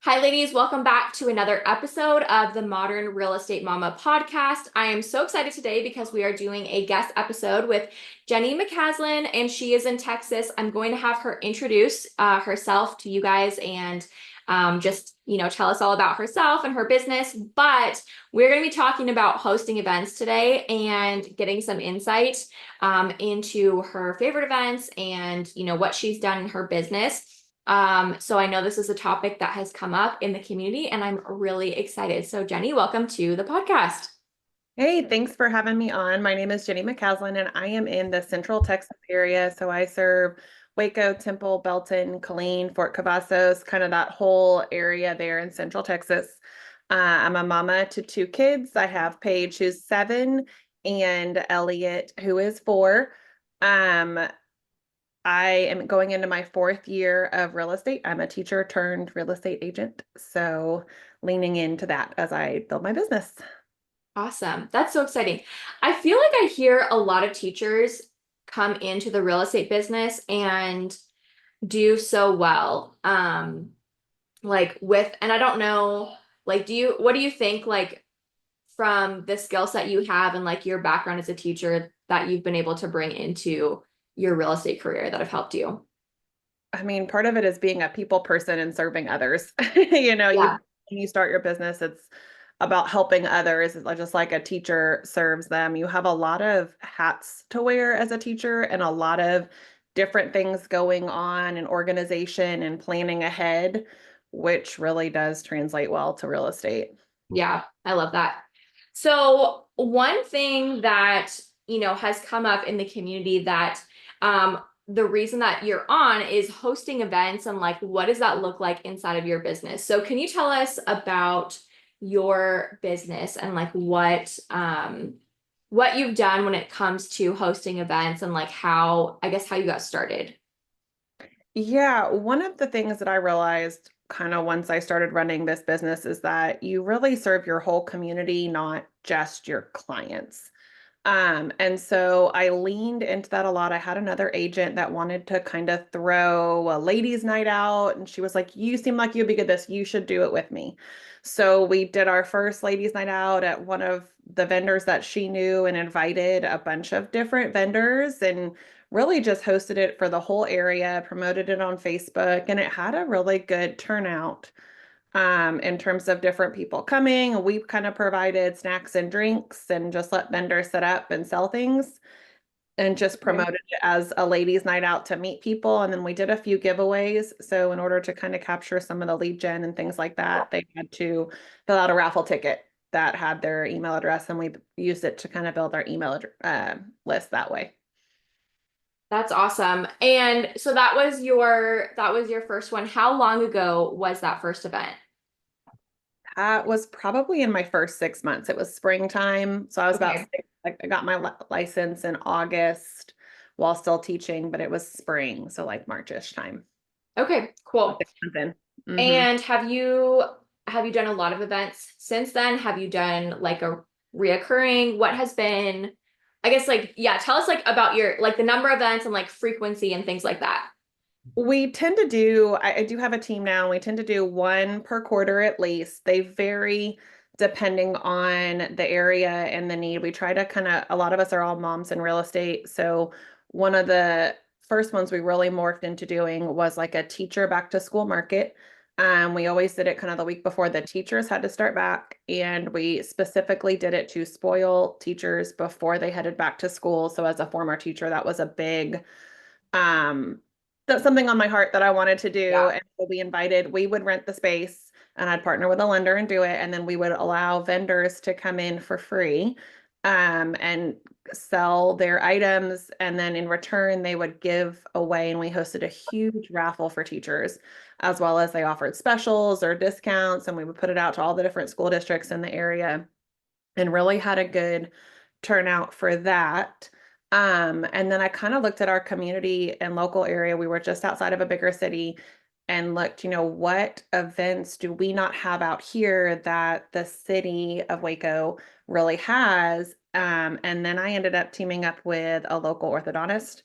Hi, ladies. Welcome back to another episode of the Modern Real Estate Mama podcast. I am so excited today because we are doing a guest episode with Jenny McCaslin, and she is in Texas. I'm going to have her introduce herself to you guys and tell us all about herself and her business. But we're going to be talking about hosting events today and getting some insight into her favorite events and, what she's done in her business. So I know this is a topic that has come up in the community and I'm really excited. So Jenny, welcome to the podcast. Hey, thanks for having me on. My name is Jenny McCaslin, and I am in the Central Texas area. So I serve Waco, Temple, Belton, Killeen, Fort Cavazos, kind of that whole area there in Central Texas. I'm a mama to two kids. I have Paige, who's 7, and Elliot, who is 4. Um, I am going into my 4th year of real estate. I'm a teacher turned real estate agent. So leaning into that as I build my business. Awesome. That's so exciting. I feel like I hear a lot of teachers come into the real estate business and do so well. And I don't know, what do you think, from the skill set you have and like your background as a teacher that you've been able to bring into your real estate career that have helped you? I mean, part of it is being a people person and serving others. You know, Yeah. when you start your business, it's about helping others. It's just like a teacher serves them. You have a lot of hats to wear as a teacher and a lot of different things going on in organization and planning ahead, which really does translate well to real estate. Yeah, I love that. So one thing that, has come up in the community that the reason that you're on is hosting events and like what does that look like inside of your business? So can you tell us about your business and like what you've done when it comes to hosting events and like how you got started? Yeah, one of the things that I realized kind of once I started running this business is that you really serve your whole community, not just your clients. And so I leaned into that a lot. I had another agent that wanted to kind of throw a ladies' night out, and she was like, "You seem like you'd be good at this. You should do it with me." So we did our first ladies' night out at one of the vendors that she knew and invited a bunch of different vendors and really just hosted it for the whole area, promoted it on Facebook, and it had a really good turnout in terms of different people coming. We kind of provided snacks and drinks and just let vendors set up and sell things and just Okay. promoted it as a ladies' night out to meet people. And then we did a few giveaways. So in order to kind of capture some of the lead gen and things like that, they had to fill out a raffle ticket that had their email address, and we used it to kind of build our list that way. That's awesome. And so that was your first one. How long ago was that first event? That was probably in my first 6 months. It was springtime. So I was about Okay. six, like I got my license in August while still teaching, but it was spring. So like Marchish time. Okay, So cool. 6 months in. And have you done a lot of events since then? Have you done like a reoccurring? What has been, I guess like, yeah, tell us like about your like the number of events and like frequency and things like that. We tend to do, I do have a team now, and we tend to do one per quarter at least. They vary depending on the area and the need. We try to kind of, a lot of us are all moms in real estate. So one of the first ones we really morphed into doing was like a teacher back to school market. We always did it kind of the week before the teachers had to start back, and we specifically did it to spoil teachers before they headed back to school. So as a former teacher, that was a big um that's something on my heart that I wanted to do. Yeah. And so we would rent the space, and I'd partner with a lender and do it. And then we would allow vendors to come in for free and sell their items. And then in return, they would give away. And we hosted a huge raffle for teachers, as well as they offered specials or discounts. And we would put it out to all the different school districts in the area and really had a good turnout for that. And then I kind of looked at our community and local area. We were just outside of a bigger city and looked, what events do we not have out here that the city of Waco really has? And then I ended up teaming up with a local orthodontist,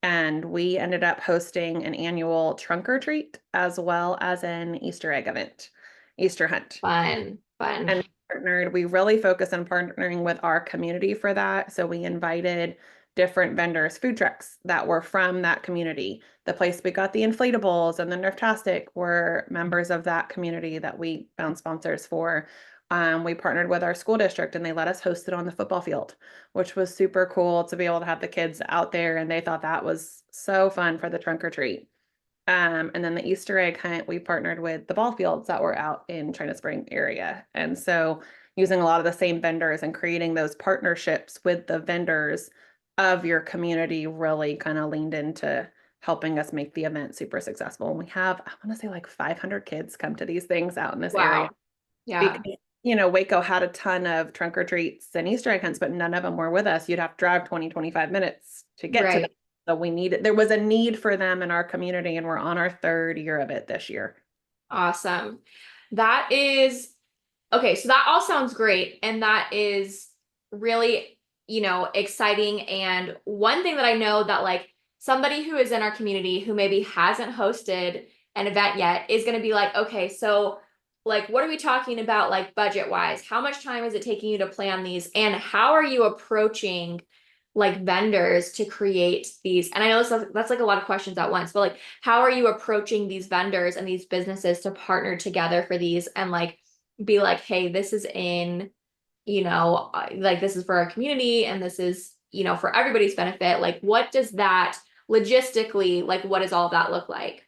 and we ended up hosting an annual trunk or treat as well as an Easter egg event. Easter hunt. Fun, fun. And we really focused on partnering with our community for that. So we invited different vendors, food trucks that were from that community. The place we got the inflatables and the Nerftastic were members of that community that we found sponsors for. We partnered with our school district and they let us host it on the football field, which was super cool to be able to have the kids out there. And they thought that was so fun for the trunk or treat. And then the Easter egg hunt, we partnered with the ball fields that were out in China Spring area. And so using a lot of the same vendors and creating those partnerships with the vendors of your community really kind of leaned into helping us make the event super successful. And we have, I want to say like 500 kids come to these things out in this area Wow. Yeah. because, Waco had a ton of trunk or treats and Easter egg hunts, but none of them were with us. You'd have to drive 20, 25 minutes to get to them. Right. So there was a need for them in our community, and we're on our third year of it this year. Awesome. That is okay. So that all sounds great. And that is really, exciting. And one thing that I know that like somebody who is in our community who maybe hasn't hosted an event yet is going to be like, okay, so like, what are we talking about, like budget wise? How much time is it taking you to plan these? And how are you approaching like vendors to create these? And I know that's like a lot of questions at once, but like, how are you approaching these vendors and these businesses to partner together for these and like be like, hey, this is in, like this is for our community and this is, for everybody's benefit. Like, what does that logistically, like, what does all of that look like?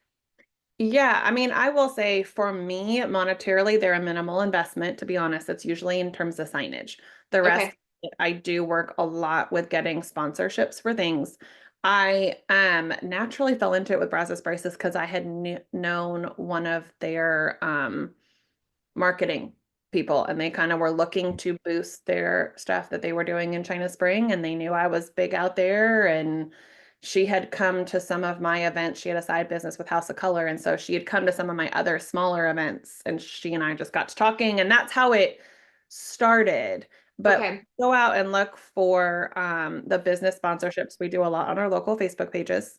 Yeah, I mean, I will say for me, monetarily, they're a minimal investment, to be honest. It's usually in terms of signage. The rest, Okay. I do work a lot with getting sponsorships for things. I naturally fell into it with Brazos Braces because I had known one of their marketing people and they kind of were looking to boost their stuff that they were doing in China Spring and they knew I was big out there and she had come to some of my events. She had a side business with House of Color and so she had come to some of my other smaller events and she and I just got to talking and that's how it started. But Okay. go out and look for the business sponsorships. We do a lot on our local Facebook pages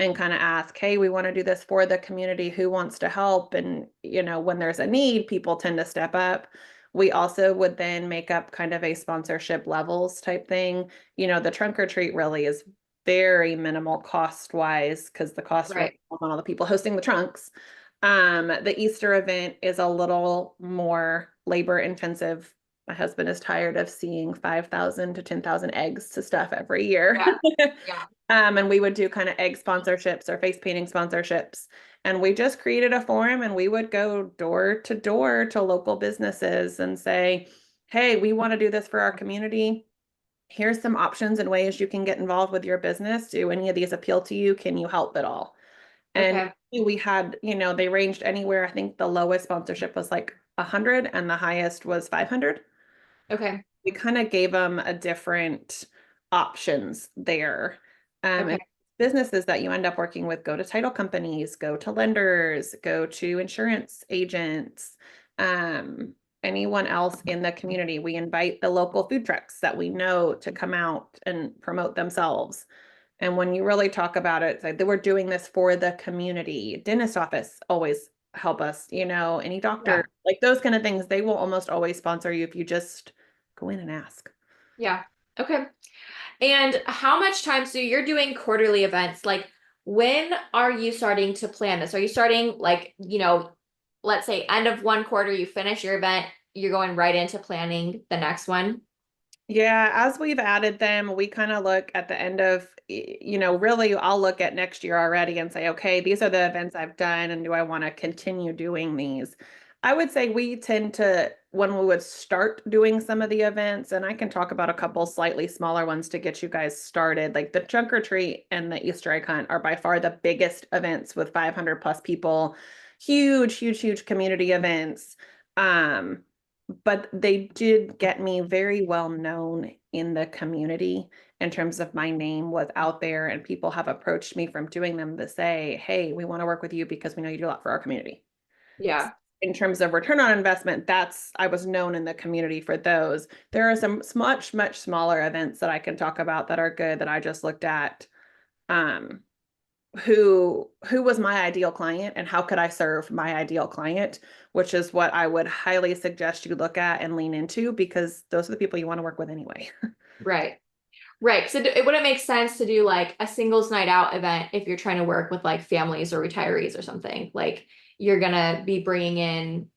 and kind of ask, hey, we want to do this for the community. Who wants to help? And, when there's a need, people tend to step up. We also would then make up kind of a sponsorship levels type thing. The trunk or treat really is very minimal cost wise because the cost really Right. falls on all the people hosting the trunks. The Easter event is a little more labor intensive. My husband is tired of seeing 5,000 to 10,000 eggs to stuff every year. Yeah. Yeah. And we would do kind of egg sponsorships or face painting sponsorships. And we just created a forum and we would go door to local businesses and say, hey, we want to do this for our community. Here's some options and ways you can get involved with your business. Do any of these appeal to you? Can you help at all? And Okay. we had, they ranged anywhere. I think the lowest sponsorship was like 100 and the highest was 500. Okay. We kind of gave them a different options there. Okay. And businesses that you end up working with go to title companies, go to lenders, go to insurance agents, anyone else in the community. We invite the local food trucks that we know to come out and promote themselves. And when you really talk about it, it's like we're doing this for the community. Dentist office always help us, any Yeah. doctor, like those kind of things, they will almost always sponsor you if you just go in and ask. Yeah. Okay. And how much time? So you're doing quarterly events. Like, when are you starting to plan this? Are you starting like, let's say end of one quarter, you finish your event, you're going right into planning the next one? Yeah, as we've added them, we kind of look at the end of, really I'll look at next year already and say, okay, these are the events I've done and do I want to continue doing these? I would say we tend to, when we would start doing some of the events, and I can talk about a couple slightly smaller ones to get you guys started, like the trunk or treat and the Easter egg hunt are by far the biggest events with 500 plus people, huge, huge, huge community events. Um, but they did get me very well known in the community in terms of my name was out there and people have approached me from doing them to say, hey, we want to work with you because we know you do a lot for our community. Yeah. In terms of return on investment, I was known in the community for those. There are some much, much smaller events that I can talk about that are good that I just looked at. Um, who was my ideal client and how could I serve my ideal client, which is what I would highly suggest you look at and lean into because those are the people you want to work with anyway. Right. Right. So it wouldn't make sense to do like a singles night out event if you're trying to work with like families or retirees or something. Like you're gonna be bringing in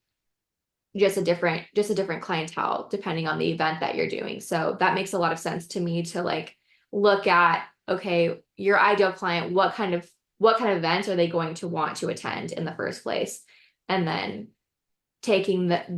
just a different clientele depending on the event that you're doing. So that makes a lot of sense to me to like look at, okay, your ideal client, what kind of events are they going to want to attend in the first place? And then taking that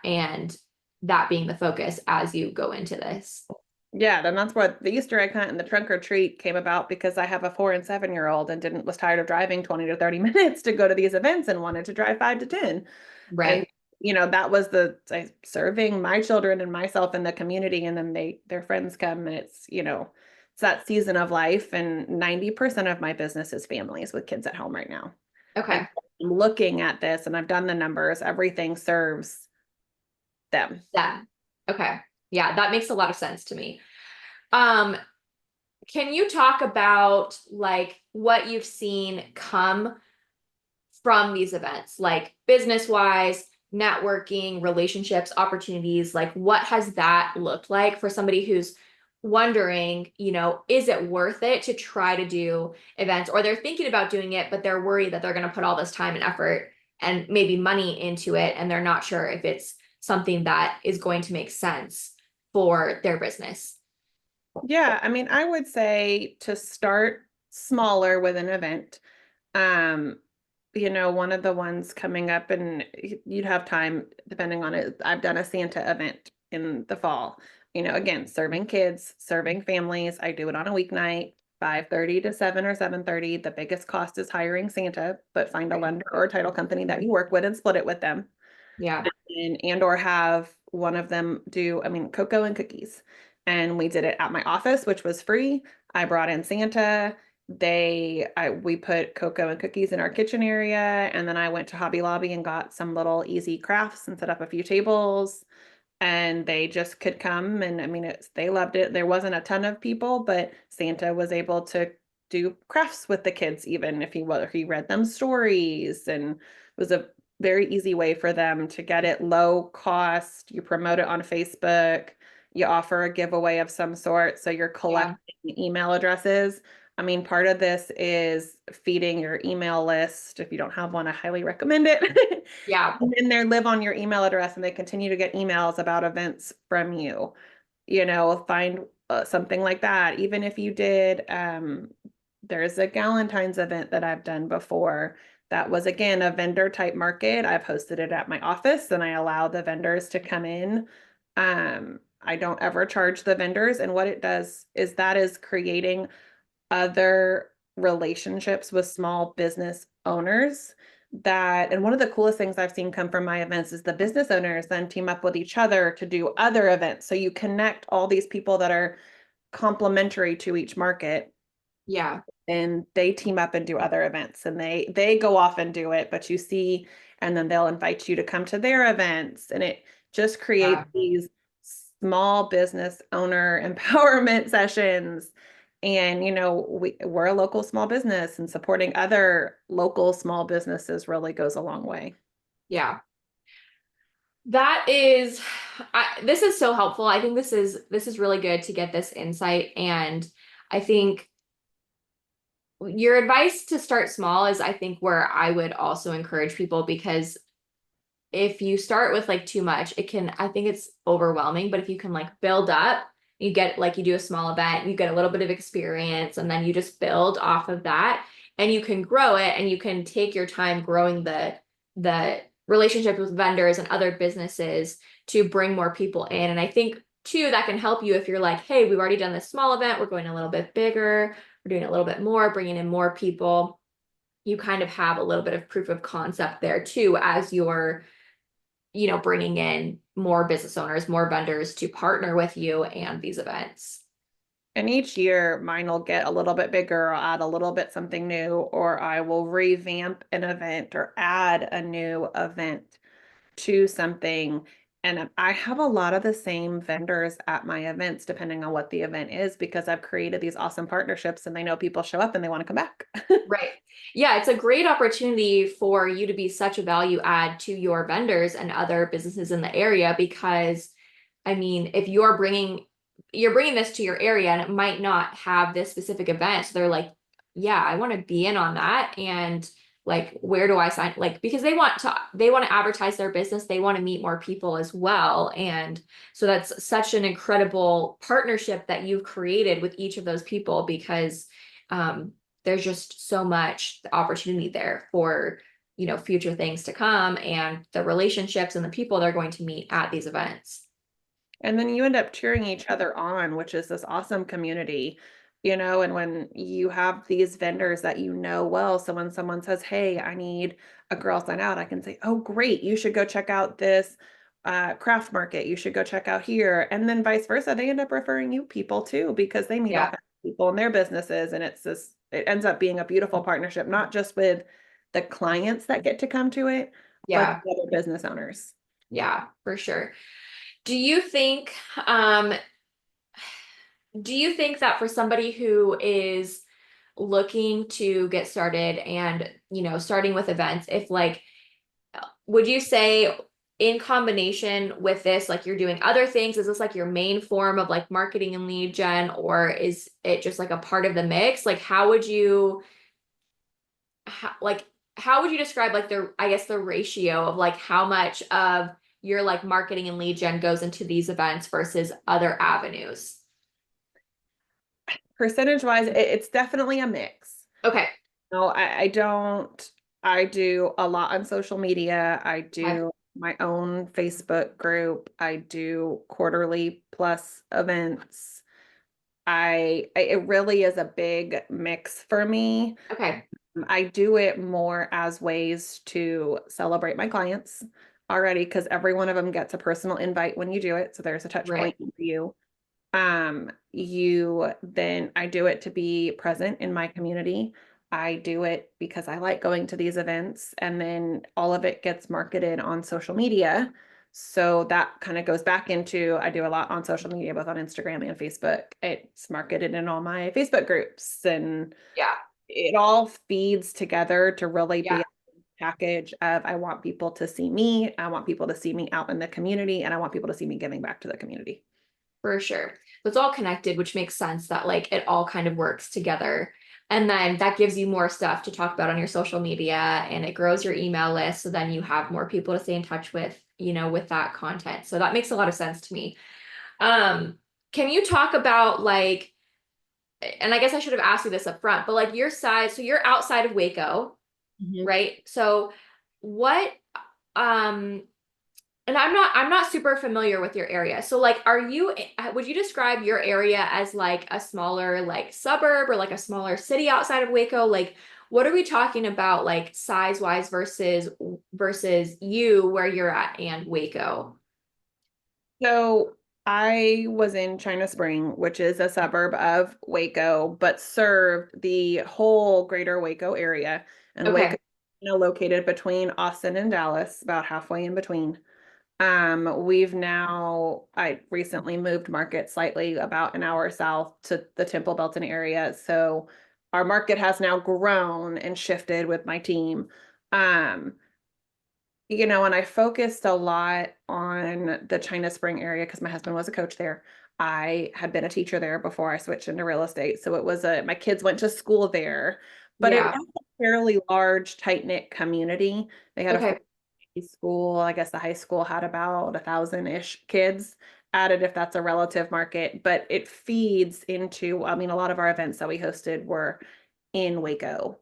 and that being the focus as you go into this. Yeah, then that's where the Easter egg hunt and the trunk or treat came about because I have a 4 and 7 year old and didn't was tired of driving 20 to 30 minutes to go to these events and wanted to drive 5 to 10. And Right. that was serving my children and myself in the community, and then their friends come, and it's that season of life. And 90% of my business is families with kids at home right now. And Okay. I'm looking at this, and I've done the numbers. Everything serves them. That. Okay. Yeah, that makes a lot of sense to me. Um, can you talk about like what you've seen come from these events, like business wise, networking, relationships, opportunities? Like, what has that looked like for somebody who's wondering, is it worth it to try to do events, or they're thinking about doing it, but they're worried that they're going to put all this time and effort and maybe money into it, and they're not sure if it's something that is going to make sense for their business? Yeah, I mean, I would say to start smaller with an event. Um, one of the ones coming up, and you'd have time depending on it. I've done a Santa event in the fall. Again, serving kids, serving families. I do it on a weeknight, 5:30 to 7 or 7:30. The biggest cost is hiring Santa, but find a lender or a title company that you work with and split it with them. Yeah. And or have one of them do, cocoa and cookies. And we did it at my office, which was free. I brought in Santa. We put cocoa and cookies in our kitchen area, and then I went to Hobby Lobby and got some little easy crafts and set up a few tables, and they just could come. And they loved it. There wasn't a ton of people, but Santa was able to do crafts with the kids, even if he read them stories, and it was a very easy way for them to get it low cost. You promote it on Facebook, you offer a giveaway of some sort, so you're Yeah. collecting email addresses. Part of this is feeding your email list. If you don't have one, I highly recommend it. Yeah. And they live on your email address, and they continue to get emails about events from you. Find something like that. Even if you did, there's a Galentine's event that I've done before. That was, again, a vendor type market. I've hosted it at my office, and I allow the vendors to come in. I don't ever charge the vendors. And what it does is that is creating other relationships with small business owners. And one of the coolest things I've seen come from my events is the business owners then team up with each other to do other events. So you connect all these people that are complementary to each market, Yeah. and they team up and do other events, and they go off and do it, but you see, and then they'll invite you to come to their events, and it just creates Yeah. these small business owner empowerment sessions. And we're a local small business, and supporting other local small businesses really goes a long way. Yeah. That is, this is so helpful. I think this is really good to get this insight, and I think your advice to start small is, I think, where I would also encourage people, because if you start with like too much, I think it's overwhelming. But if you can like build up, you get like you do a small event, you get a little bit of experience, and then you just build off of that, and you can grow it, and you can take your time growing the relationship with vendors and other businesses to bring more people in. And I think too, that can help you if you're like, hey, we've already done this small event, we're going a little bit bigger, we're doing a little bit more, bringing in more people. You kind of have a little bit of proof of concept there too, as you're bringing in more business owners, more vendors to partner with you and these events. And each year mine will get a little bit bigger, or add a little bit something new, or I will revamp an event or add a new event to something. And I have a lot of the same vendors at my events, depending on what the event is, because I've created these awesome partnerships and they know people show up and they want to come back. Right. Yeah, it's a great opportunity for you to be such a value add to your vendors and other businesses in the area because I mean, if you're bringing this to your area and it might not have this specific event, so they're like, yeah, I want to be in on that and like where do I sign like because they want to advertise their business, they want to meet more people as well and so that's such an incredible partnership that you've created with each of those people because um there's just so much opportunity there for future things to come and the relationships and the people they're going to meet at these events. And then you end up cheering each other on, which is this awesome community, and when you have these vendors that well, so when someone says, "Hey, I need a girls' night out," I can say, "Oh, great, you should go check out this craft market. You should go check out here." And then vice versa, they end up referring you people too because they meet all Yeah. kinds of people in their businesses, and it ends up being a beautiful partnership, not just with the clients that get to come to it, but Yeah. the other business owners. Yeah, for sure. Do you think um do you think that for somebody who is looking to get started and starting with events if like would you say in combination with this like you're doing other things is this like your main form of like marketing and lead gen or is it just like a part of the mix like like how would you describe like the I guess the ratio of like how much of your like marketing and lead gen goes into these events versus other avenues? Percentage wise, it's definitely a mix. Okay. No, I don't. I do a lot on social media. I Okay. do my own Facebook group. I do quarterly plus events. It really is a big mix for me. Okay. I do it more as ways to celebrate my clients already because every one of them gets a personal invite when you do it. So there's a touch Right. point for you. I do it to be present in my community. I do it because I like going to these events, and then all of it gets marketed on social media. So that kind of goes back into I do a lot on social media, both on Instagram and Facebook. It's marketed in all my Facebook groups, and Yeah. it all feeds together to really Yeah. be a package of I want people to see me, I want people to see me out in the community, and I want people to see me giving back to the community. For sure. So it's all connected, which makes sense that like it all kind of works together. And then that gives you more stuff to talk about on your social media and it grows your email list. So then you have more people to stay in touch with, with that content. So that makes a lot of sense to me. Um, can you talk about like, and I guess I should have asked you this up front, but like your size, so you're outside of Waco, Mhm. right? So what, um, and I'm not super familiar with your area. So like would you describe your area as like a smaller like suburb or like a smaller city outside of Waco? Like what are we talking about like size wise versus you where you're at and Waco? So I was in China Spring, which is a suburb of Waco, but served the whole greater Waco area. And Waco, Okay. located between Austin and Dallas, about halfway in between. I recently moved market slightly about an hour south to the Temple Belton area. So our market has now grown and shifted with my team. Um, and I focused a lot on the China Spring area because my husband was a coach there. I had been a teacher there before I switched into real estate. So my kids went to school there, but it Yeah. was a fairly large, tight-knit community. They had a Okay. full school. I guess the high school had about 1,000-ish kids added if that's a relative market, but it feeds into, I mean, a lot of our events that we hosted were in Waco.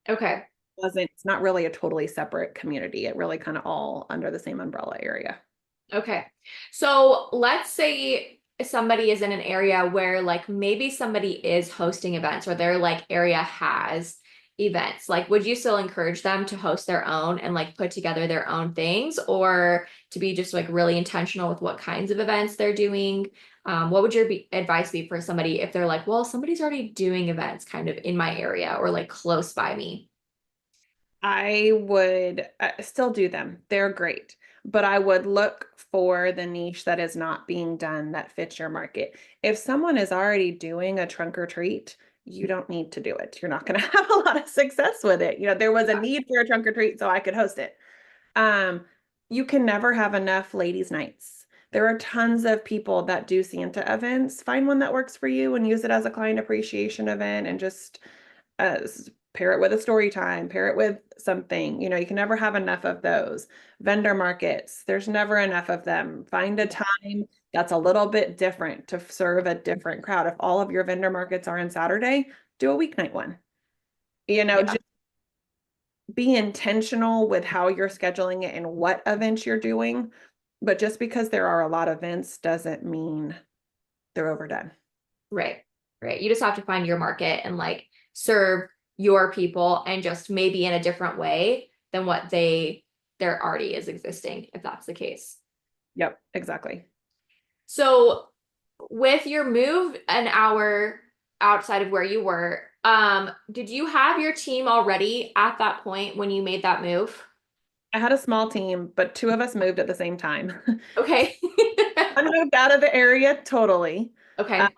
Okay. It's not really a totally separate community. It really kind of all under the same umbrella area. Okay. So let's say somebody is in an area where like maybe somebody is hosting events or their like area has events. Like, would you still encourage them to host their own and like put together their own things or to be just like really intentional with what kinds of events they're doing? What would your advice be for somebody if they're like, well, somebody's already doing events kind of in my area or like close by me? I would still do them. They're great, but I would look for the niche that is not being done that fits your market. If someone is already doing a trunk or treat, you don't need to do it. You're not going to have a lot of success with it. There was a Yeah. need for a trunk or treat, so I could host it. Um, you can never have enough ladies' nights. There are tons of people that do Santa events. Find one that works for you and use it as a client appreciation event and just pair it with a story time, pair it with something. You can never have enough of those. Vendor markets, there's never enough of them. Find a Yeah. time that's a little bit different to serve a different crowd. If all of your vendor markets are on Saturday, do a weeknight one. Yeah. Just be intentional with how you're scheduling it and what events you're doing. But just because there are a lot of events doesn't mean they're overdone. Right. Right. You just have to find your market and like serve your people and just maybe in a different way than what there already is existing, if that's the case. Yep, exactly. So with your move an hour outside of where you were, did you have your team already at that point when you made that move? I had a small team, but two of us moved at the same time. Okay. I moved out of the area totally. Um, Okay.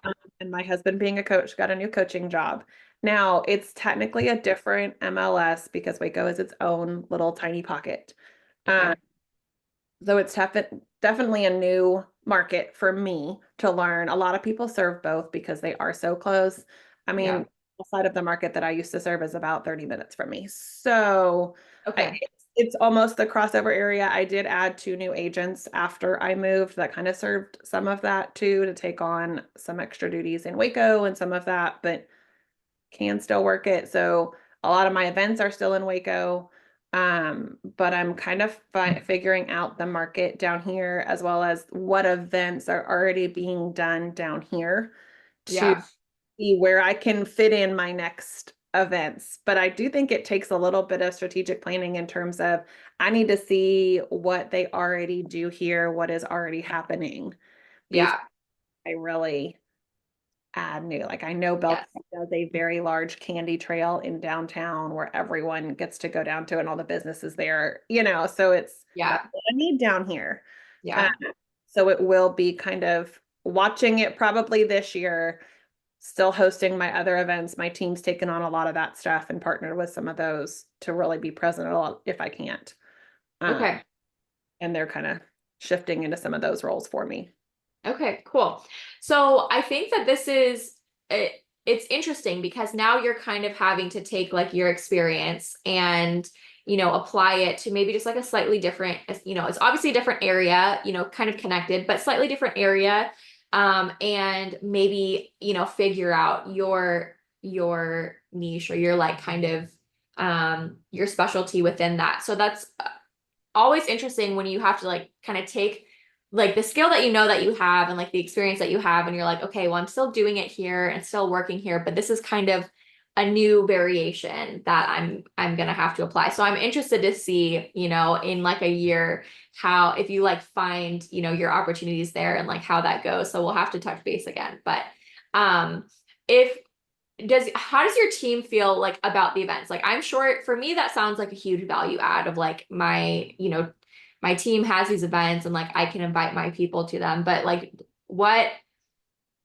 and my husband, being a coach, got a new coaching job. Now, it's technically a different MLS because Waco is its own little tiny pocket. Um, Okay. so it's definitely a new market for me to learn. A lot of people serve both because they are so close. I Yeah. mean, the side of the market that I used to serve is about 30 minutes from me. So Okay. it's almost the crossover area. I did add two new agents after I moved that kind of served some of that too, to take on some extra duties in Waco and some of that, but can still work it. So a lot of my events are still in Waco. But I'm kind of figuring out the market down here as well as what events are already being done down here to Yeah. see where I can fit in my next events. But I do think it takes a little bit of strategic planning in terms of I need to see what they already do here, what is already happening before Yeah. I really add new. Like I know Belk Yes. does a very large candy trail in downtown where everyone gets to go down to and all the businesses there, so that's Yeah. what I need down here. Uh, Yeah. so it will be kind of watching it probably this year, still hosting my other events. My team's taken on a lot of that stuff and partnered with some of those to really be present a lot if I can't. Um, Okay. and they're kind of shifting into some of those roles for me. Okay, cool. So I think that it's interesting because now you're kind of having to take like your experience and apply it to maybe just like a slightly different, it's obviously a different area, kind of connected, but slightly different area. And maybe, figure out your niche or your like kind of your specialty within that. So that's always interesting when you have to like kind of take like the skill that you know that you have and like the experience that you have and you're like, okay, well, I'm still doing it here and still working here, but this is kind of a new variation that I'm gonna have to apply. So I'm interested to see, in like a year how if you like find, your opportunities there and like how that goes. So we'll have to touch base again. But if how does your team feel like about the events? Like I'm sure for me that sounds like a huge value add of like my team has these events and like I can invite my people to them. But like what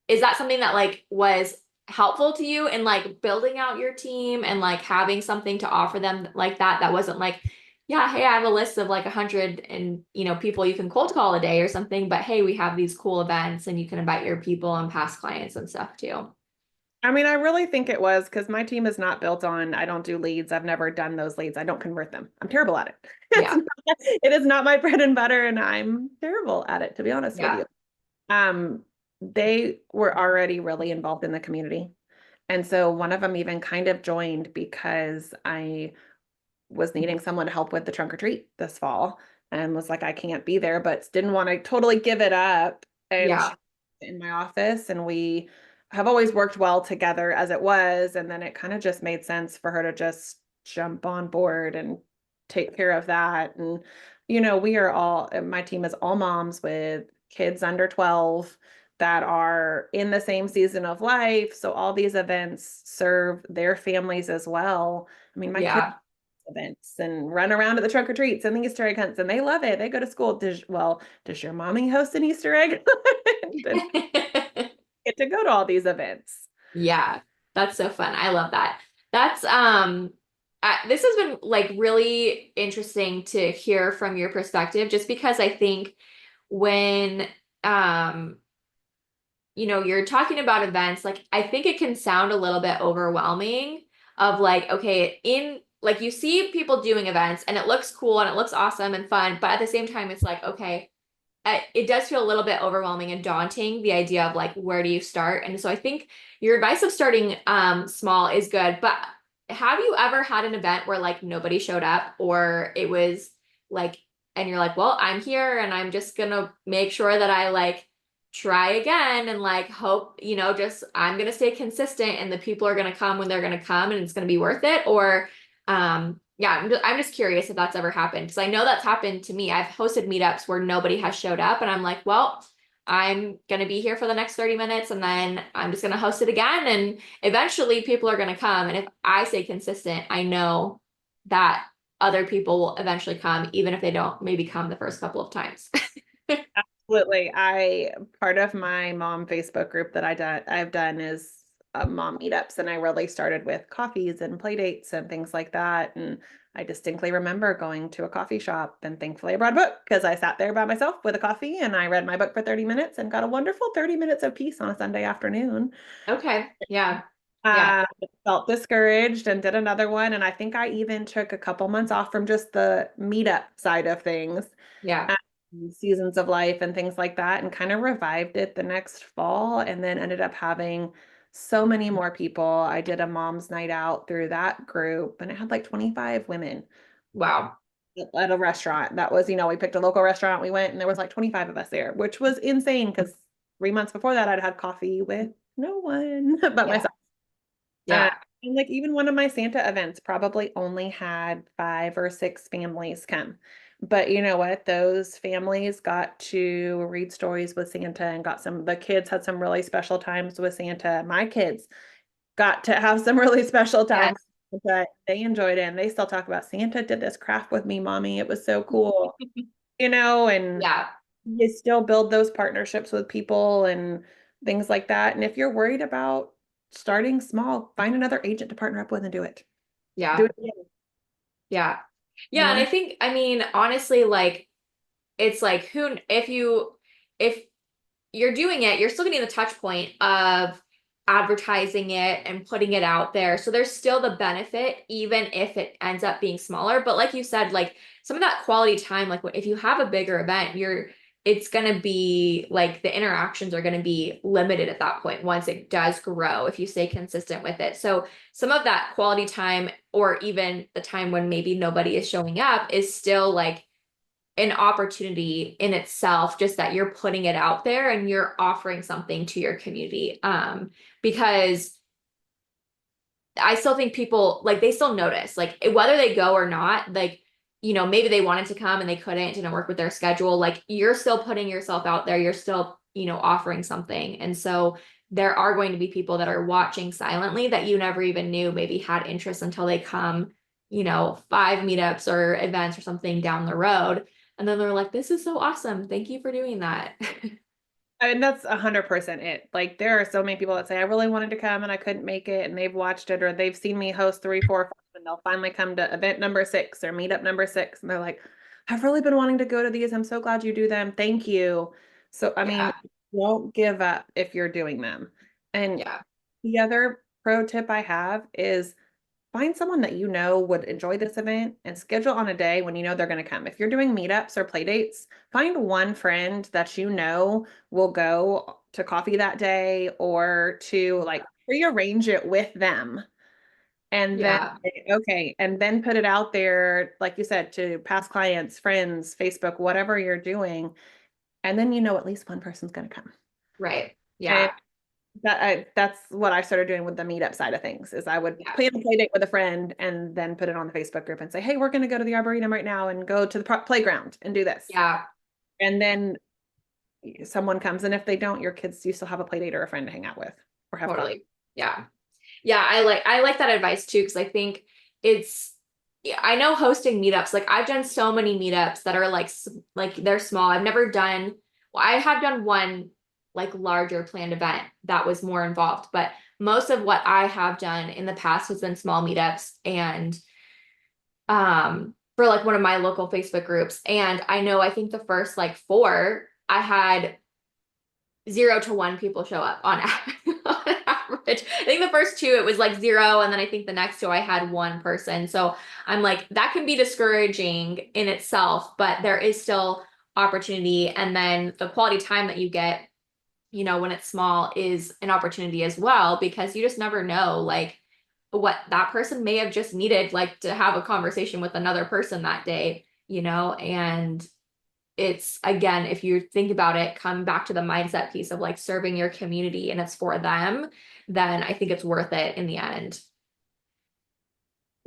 is that something that like was helpful to you in like building out your team and like having something to offer them like that wasn't like, yeah, hey, I have a list of like 100 and people you can cold call a day or something, but hey, we have these cool events and you can invite your people and past clients and stuff too. I mean, I really think it was because my team is not built on, I don't do leads. I've never done those leads. I don't convert them. I'm terrible at it. Yeah. It is not my bread and butter, and I'm terrible at it, to be honest with Yeah. you. Um, they were already really involved in the community. And so one of them even kind of joined because I was needing someone to help with the trunk or treat this fall and was like, I can't be there, but didn't want to totally give it up. And she Yeah. in my office, and we have always worked well together as it was. And then it kind of just made sense for her to just jump on board and take care of that. And, we are all, my team is all moms with kids under 12 that are in the same season of life. So all these events serve their families as well. I mean, my kids Yeah. events and run around to the trunk or treats and the Easter egg hunts, and they love it. They go to school. Does your mommy host an Easter egg? And get to go to all these events. Yeah, that's so fun. I love that. That's this has been like really interesting to hear from your perspective, just because I think when um you're talking about events, like I think it can sound a little bit overwhelming of like, okay, in like you see people doing events and it looks cool and it looks awesome and fun, but at the same time, it's like, okay, it does feel a little bit overwhelming and daunting, the idea of like, where do you start? And so I think your advice of starting small is good, but have you ever had an event where like nobody showed up, or it was like, and you're like, well, I'm here and I'm just gonna make sure that I like try again and like hope, just I'm gonna stay consistent and the people are gonna come when they're gonna come and it's gonna be worth it? Or yeah, I'm just curious if that's ever happened, because I know that's happened to me. I've hosted meetups where nobody has showed up and I'm like, well, I'm going to be here for the next 30 minutes and then I'm just going to host it again. And eventually people are going to come. And if I stay consistent, I know that other people will eventually come, even if they don't maybe come the first couple of times. Absolutely. Part of my mom Facebook group that I've done is mom meetups, and I really started with coffees and play dates and things like that. And I distinctly remember going to a coffee shop, and thankfully I brought a book because I sat there by myself with a coffee and I read my book for 30 minutes and got a wonderful 30 minutes of peace on a Sunday afternoon. Okay. Yeah. Yeah. Felt discouraged and did another one. And I think I even took a couple months off from just the meetup side of things, Yeah. seasons of life and things like that, and kind of revived it the next fall, and then ended up having so many more people. I did a mom's night out through that group, and it had like 25 women Wow. at a restaurant. That was, we picked a local restaurant, we went, and there was like 25 of us there, which was insane because 3 months before that I'd had coffee with no one but Yeah. myself. Uh, Yeah. and like even one of my Santa events probably only had 5 or 6 families come. But you know what? Those families got to read stories with Santa and the kids had some really special times with Santa. My kids got to have some really special Yes. times with Santa. They enjoyed it, and they still talk about Santa did this craft with me, mommy. It was so cool, and Yeah. you still build those partnerships with people and things like that. And if you're worried about starting small, find another agent to partner up with and do it. Do Yeah. it again, Yeah. you Yeah. And I know? think, I mean, honestly, like, it's like if you're doing it, you're still getting the touch point of advertising it and putting it out there. So there's still the benefit, even if it ends up being smaller. But like you said, like some of that quality time, like if you have a bigger event, it's going to be like the interactions are going to be limited at that point once it does grow, if you stay consistent with it. So some of that quality time, or even the time when maybe nobody is showing up, is still like an opportunity in itself, just that you're putting it out there and you're offering something to your community. Because I still think people like they still notice, like whether they go or not, like, maybe they wanted to come and they couldn't, didn't work with their schedule. Like you're still putting yourself out there, you're still, offering something. And so there are going to be people that are watching silently that you never even knew maybe had interest until they come, 5 meetups or events or something down the road. And then they're like, this is so awesome. Thank you for doing that. I mean, that's 100% it. Like there are so many people that say, I really wanted to come and I couldn't make it, and they've watched it or they've seen me host 3, 4, 5, and they'll finally come to event number 6 or meetup number 6. And they're like, I've really been wanting to go to these. I'm so glad you do them. Thank you. So, I mean, Yeah. don't give up if you're doing them. And Yeah. the other pro tip I have is find someone that you know would enjoy this event and schedule on a day when you know they're going to come. If you're doing meetups or play dates, find one friend that you know will go to coffee that day, or to like rearrange it with them. And then, Yeah. okay, and then put it out there, like you said, to past clients, friends, Facebook, whatever you're doing. And then you know at least one person's going to come. Right. Yeah. That's what I started doing with the meetup side of things, is I would Yeah. plan a play date with a friend and then put it on the Facebook group and say, hey, we're going to go to the Arboretum right now and go to the playground and do this. Yeah. And then someone comes, and if they don't, your kids, you still have a play date or a friend to hang out with or have coffee. Totally. Yeah. Yeah. I like that advice too, because I think it's Yeah, I know hosting meetups, like I've done so many meetups that are like they're small. I've never done, well, I have done one like larger planned event that was more involved, but most of what I have done in the past has been small meetups and for like one of my local Facebook groups. And I know I think the first like four, I had 0 to 1 people show up on on average. I think the first two it was like zero, and then I think the next two I had one person. So I'm like, that can be discouraging in itself, but there is still opportunity. And then the quality time that you get, when it's small is an opportunity as well, because you just never know like what that person may have just needed, like to have a conversation with another person that day, and it's again, if you think about it, come back to the mindset piece of like serving your community and it's for them, then I think it's worth it in the end.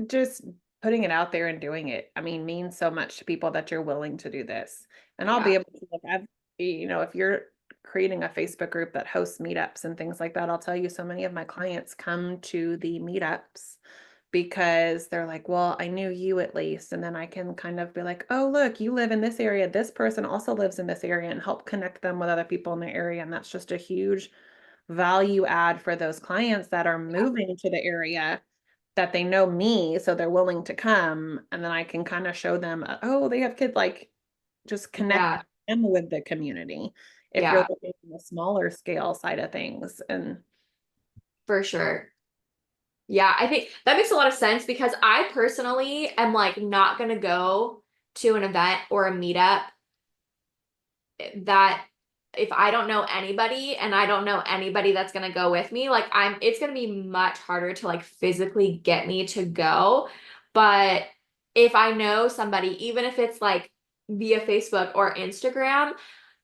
Just putting it out there and doing it, I mean, means so much to people that you're willing to do this. And I'll Yeah. be able to, like, if you're creating a Facebook group that hosts meetups and things like that, I'll tell you so many of my clients come to the meetups because they're like, well, I knew you at least. And then I can kind of be like, oh, look, you live in this area. This person also lives in this area, and help connect them with other people in the area. And that's just a huge value add for those clients that are moving to the area, that they know me, so they're willing to come. And then I can kind of show them, oh, they have kids, like just connect Yeah. them with the community if you're Yeah, looking at the smaller scale side of things. And for sure. Yeah, I think that makes a lot of sense because I personally am like not gonna go to an event or a meetup that if I don't know anybody and I don't know anybody that's gonna go with me, like it's gonna be much harder to like physically get me to go. But if I know somebody, even if it's like via Facebook or Instagram,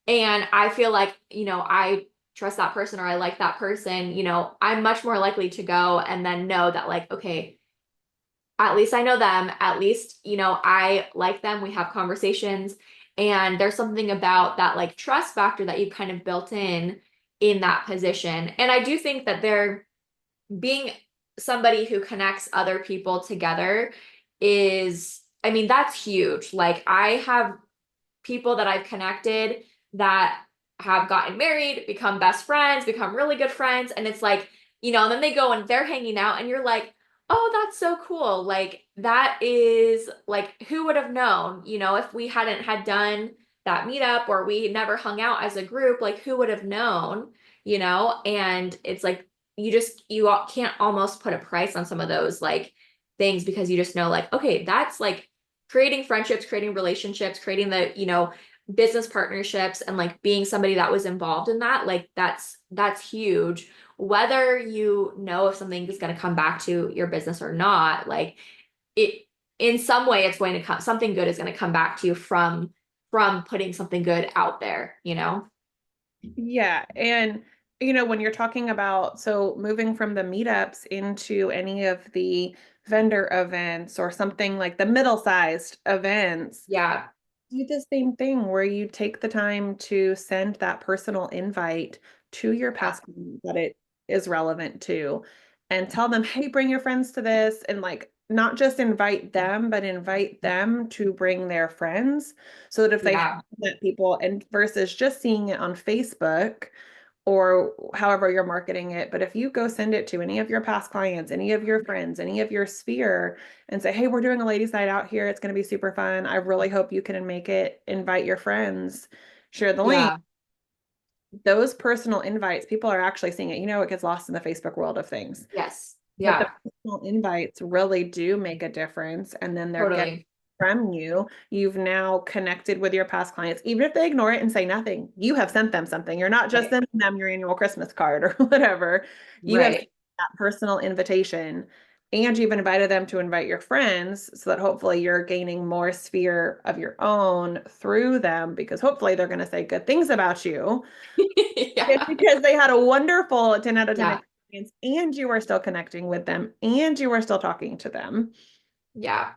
and I feel like, I trust that person or I like that person, I'm much more likely to go and then know that like, okay, at least I know them. At least, I like them. We have conversations. And there's something about that like trust factor that you kind of built in that position. And I do think that they're being somebody who connects other people together is, I mean, that's huge. Like I have people that I've connected that have gotten married, become best friends, become really good friends. And it's like, and then they go and they're hanging out, and you're like, oh, that's so cool. Like, that is like, who would have known, if we hadn't had done that meetup or we never hung out as a group, like, who would have known, And it's like, can't almost put a price on some of those like things because you just know, like, okay, that's like creating friendships, creating relationships, creating the, business partnerships and like being somebody that was involved in that, like that's huge. Whether you know if something is going to come back to your business or not, like it in some way it's going to come something good is going to come back to you from putting something good out there. yeah, and when you're talking about, so moving from the meetups into any of the vendor events or something like the middle-sized events, Yeah, do the same thing where you take the time to send that personal invite to your yeah, past clients that it is relevant to, and tell them, hey, bring your friends to this. And like, not just invite them, but invite them to bring their friends, so that if they have yeah, met people, and versus just seeing it on Facebook or however you're marketing it. But if you go send it to any of your past clients, any of your friends, any of your sphere, and say, hey, we're doing a ladies' night out here. It's going to be super fun. I really hope you can make it. Invite your friends, share the link. yeah, Those personal invites, people are actually seeing it. It gets lost in the Facebook world of things. yes, But the yeah, personal invites really do make a difference. And then they're getting totally, from you. You've now connected with your past clients. Even if they ignore it and say nothing, you have sent them something. You're not just right, sending them your annual Christmas card or whatever. You have right. sent that personal invitation, and you've invited them to invite your friends, so that hopefully you're gaining more sphere of your own through them, because hopefully they're going to say good things about you. It's Yeah, because they had a wonderful 10 out of 10 yeah, experience, and you are still connecting with them, and you are still talking to them. yeah.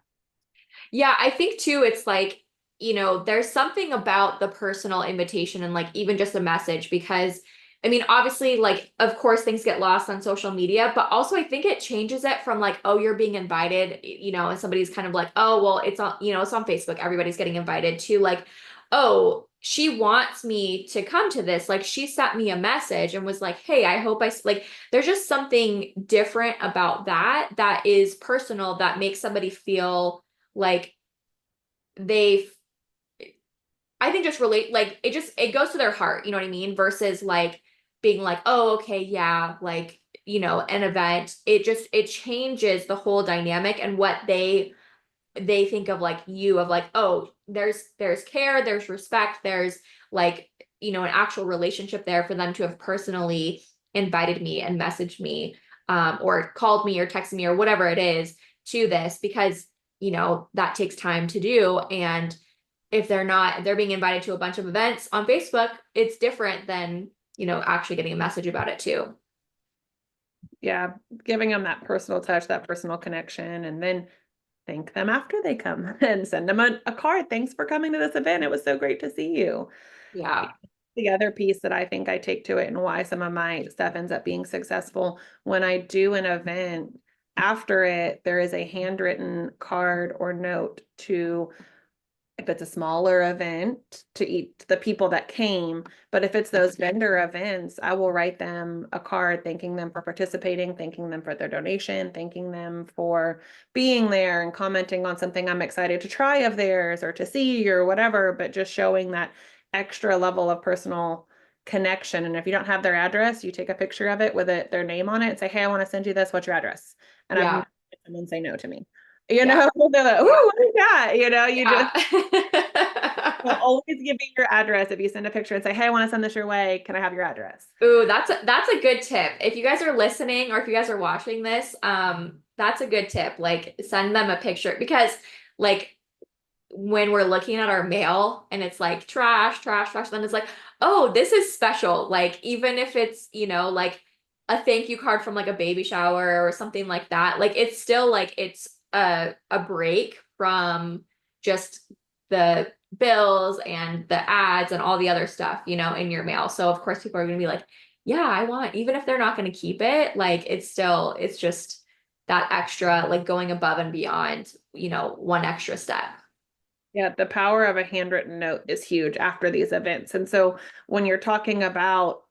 Yeah, I think too, it's like, there's something about the personal invitation and like even just a message because I mean, obviously, like, of course, things get lost on social media, but also I think it changes it from like, oh, you're being invited, and somebody's kind of like, oh, well, it's on, it's on Facebook, everybody's getting invited to like, oh, she wants me to come to this. Like, she sent me a message and was like, hey, I hope like, there's just something different about that is personal that makes somebody feel like they I think just relate like it goes to their heart, you know what I mean? Versus like being like, oh, okay, yeah, like, an event. It changes the whole dynamic and what they think of like you of like, oh, there's care, there's respect, there's like, an actual relationship there for them to have personally invited me and messaged me, or called me or texted me or whatever it is to this because, that takes time to do. And if they're being invited to a bunch of events on Facebook, it's different than, actually getting a message about it too. Yeah, giving them that personal touch, that personal connection, and then thank them after they come and send them a card. Thanks for coming to this event. It was so great to see you. Yeah. The other piece that I think I take to it and why some of my stuff ends up being successful when I do an event, after it, there is a handwritten card or note to, if it's a smaller event, to eat the people that came. But if it's those vendor events, I will write them a card thanking them for participating, thanking them for their donation, thanking them for being there and commenting on something I'm excited to try of theirs or to see or whatever, but just showing that extra level of personal connection. And if you don't have their address, you take a picture of it with their name on it and say, hey, I want to send you this. What's your address? And I've never Yeah. had someone say no to me. Yeah. They're like, ooh, Yeah. what is that? You just so Yeah. always give me your address if you send a picture and say, hey, I want to send this your way. Can I have your address? Ooh, that's a good tip. If you guys are listening or if you guys are watching this, that's a good tip. Like send them a picture because like when we're looking at our mail and it's like trash, trash, trash, then it's like, oh, this is special. Like even if it's, like a thank you card from like a baby shower or something like that, like it's still like it's a break from just the bills and the ads and all the other stuff, in your mail. So of course people are gonna be like, yeah, I want, even if they're not gonna keep it, like it's just that extra, like going above and beyond, one extra step. Yeah, the power of a handwritten note is huge after these events. And so when you're talking about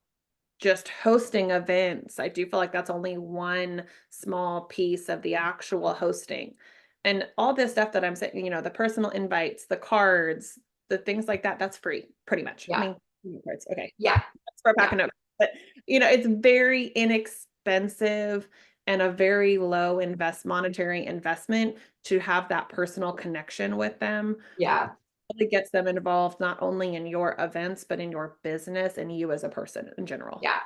just hosting events, I do feel like that's only one small piece of the actual hosting. And all this stuff that I'm saying, the personal invites, the cards, the things like that, that's free, pretty much. I Yeah. mean, cards, okay. Yeah. That's for a pack Yeah. of notes. But it's very inexpensive and a very low monetary investment to have that personal connection with them. Yeah. Really gets them involved not only in your events, but in your business and you as a person in general. Yeah.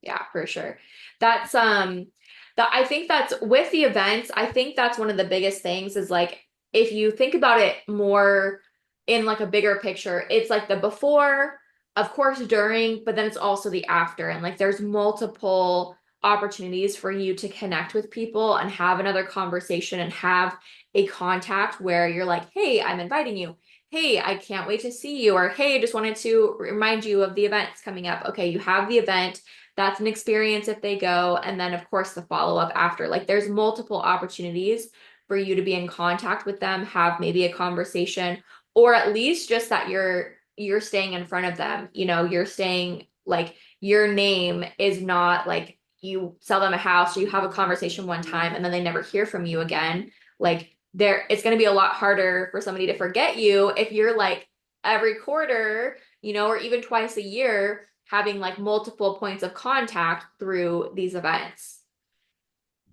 Yeah, for sure. That's that I think that's with the events, I think that's one of the biggest things is like if you think about it more in like a bigger picture, it's like the before, of course, during, but then it's also the after. And like there's multiple opportunities for you to connect with people and have another conversation and have a contact where you're like, hey, I'm inviting you. Hey, I can't wait to see you. Or hey, I just wanted to remind you of the events coming up. Okay, you have the event, that's an experience if they go. And then, of course, the follow up after. Like, there's multiple opportunities for you to be in contact with them, have maybe a conversation, or at least just that you're staying in front of them. You're staying like your name is not like you sell them a house or you have a conversation one time and then they never hear from you again. Like it's going to be a lot harder for somebody to forget you if you're like every quarter, or even twice a year having like multiple points of contact through these events.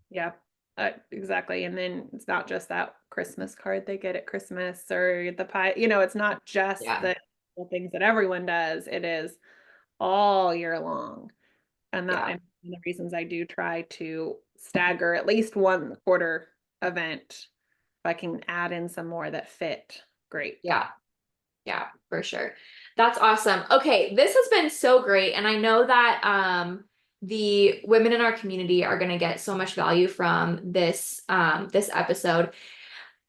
Yeah, exactly. And then it's not just that Christmas card they get at Christmas or the pie, it's not just Yeah. the things that everyone does. It is all year long. And that Yeah. and one of the reasons I do try to stagger at least one quarter event. If I can add in some more that fit, great. Yeah. Yeah, for sure. That's awesome. Okay, this has been so great. And I know that the women in our community are going to get so much value from this episode.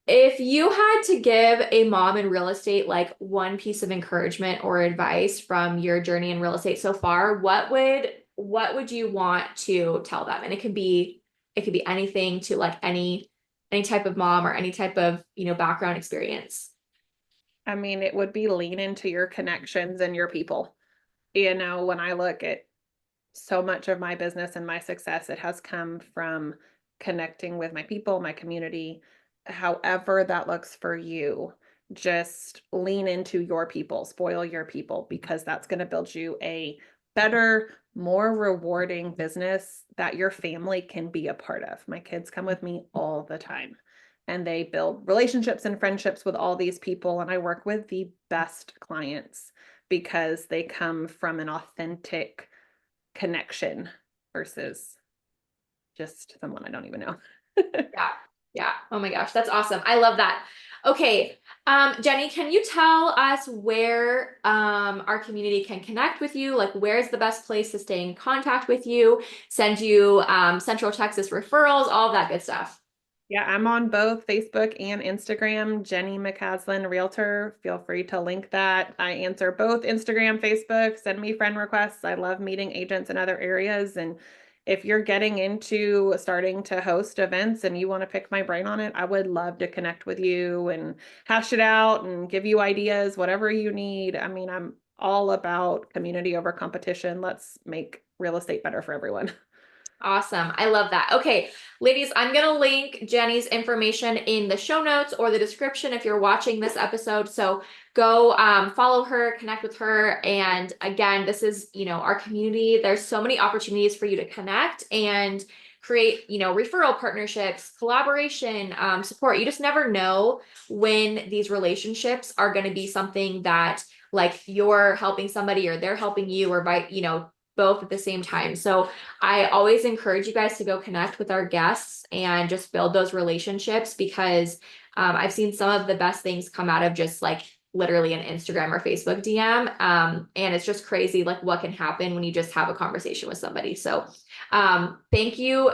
If you had to give a mom in real estate like one piece of encouragement or advice from your journey in real estate so far, what would you want to tell them? And it could be anything to like any type of mom or any type of, background experience. I mean, it would be lean into your connections and your people. When I look at so much of my business and my success, it has come from connecting with my people, my community, however that looks for you. Just lean into your people, spoil your people, because that's going to build you a better, more rewarding business that your family can be a part of. My kids come with me all the time and they build relationships and friendships with all these people. And I work with the best clients because they come from an authentic connection versus just someone I don't even know. Yeah. Yeah. Oh my gosh, that's awesome. I love that. Okay. Jenny, can you tell us where our community can connect with you? Like where's the best place to stay in contact with you, send you Central Texas referrals, all of that good stuff. Yeah, I'm on both Facebook and Instagram, Jenny McCaslin Realtor. Feel free to link that. I answer both Instagram, Facebook, send me friend requests. I love meeting agents in other areas. And if you're getting into starting to host events and you want to pick my brain on it, I would love to connect with you and hash it out and give you ideas, whatever you need. I mean, I'm all about community over competition. Let's make real estate better for everyone. Awesome. I love that. Okay, ladies, I'm going to link Jenny's information in the show notes or the description if you're watching this episode. So go follow her, connect with her. And again, this is, our community. There's so many opportunities for you to connect and create, referral partnerships, collaboration, support. You just never know when these relationships are going to be something that like you're helping somebody or they're helping you or by, both at the same time. So I always encourage you guys to go connect with our guests and just build those relationships because I've seen some of the best things come out of just like literally an Instagram or Facebook DM. And it's just crazy like what can happen when you just have a conversation with somebody. So thank you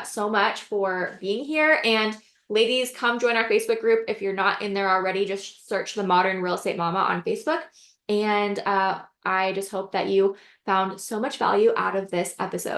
so much for being here. And ladies, come join our Facebook group. If you're not in there already, just search the Modern Real Estate Mama on Facebook. And I just hope that you found so much value out of this episode.